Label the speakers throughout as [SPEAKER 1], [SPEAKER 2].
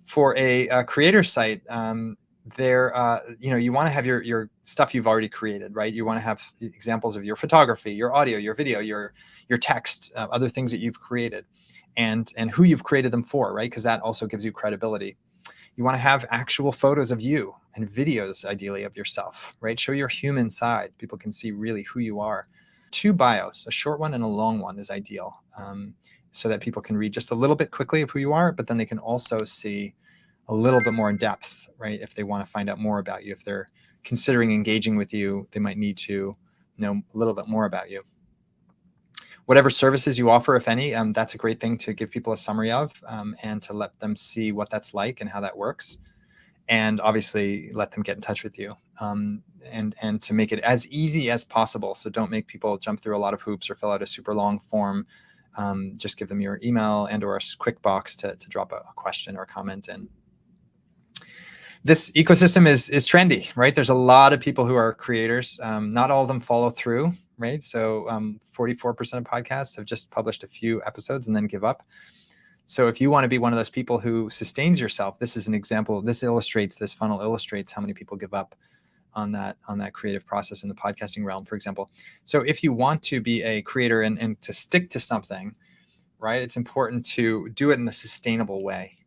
[SPEAKER 1] For a creator site, you want to have your stuff you've already created, right? You want to have examples of your photography, your audio, your video, your text, other things that you've created, and who you've created them for, right? Because that also gives you credibility. You want to have actual photos of you and videos, ideally, of yourself, right? Show your human side. People can see really who you are. 2 bios, a short one and a long one, is ideal, so that people can read just a little bit quickly of who you are, but then they can also see a little bit more in depth, right? If they want to find out more about you, if they're considering engaging with you, they might need to know a little bit more about you. Whatever services you offer, if any, that's a great thing to give people a summary of, and to let them see what that's like and how that works. And obviously let them get in touch with you, and to make it as easy as possible. So don't make people jump through a lot of hoops or fill out a super long form. Just give them your email and or a quick box to drop a question or a comment in. This ecosystem is trendy, right? There's a lot of people who are creators. Not all of them follow through, right? So 44% of podcasts have just published a few episodes and then give up. So if you want to be one of those people who sustains yourself, this is an example. This funnel illustrates how many people give up on that creative process in the podcasting realm, for example. So if you want to be a creator and to stick to something, right, it's important to do it in a sustainable way.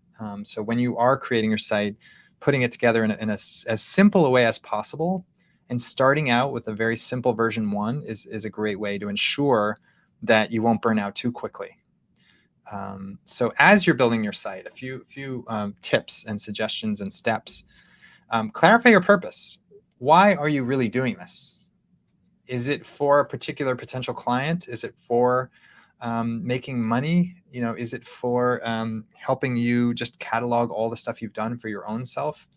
[SPEAKER 1] So when you are creating your site, putting it together in as simple a way as possible, and starting out with a very simple version 1 is a great way to ensure that you won't burn out too quickly. So as you're building your site, a few tips and suggestions and steps. Clarify your purpose. Why are you really doing this? Is it for a particular potential client? Is it for making money? Is it for helping you just catalog all the stuff you've done for your own self?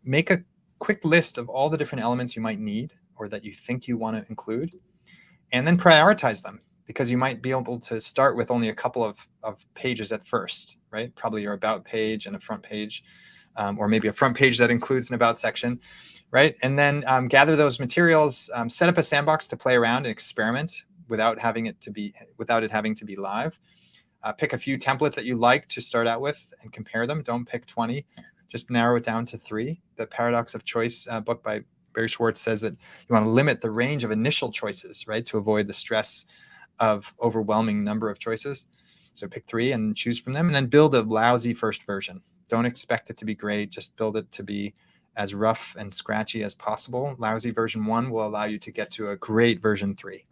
[SPEAKER 1] Make a quick list of all the different elements you might need or that you think you want to include, and then prioritize them, because you might be able to start with only a couple of pages at first, right? Probably your about page and a front page, or maybe a front page that includes an about section, right? And then gather those materials, set up a sandbox to play around and experiment without it having to be live. Pick a few templates that you like to start out with and compare them. Don't pick 20, just narrow it down to 3. The Paradox of Choice book by Barry Schwartz says that you want to limit the range of initial choices, right, to avoid the stress of overwhelming number of choices. So pick 3 and choose from them, and then build a lousy first version. Don't expect it to be great. Just build it to be as rough and scratchy as possible. Lousy version 1 will allow you to get to a great version 3.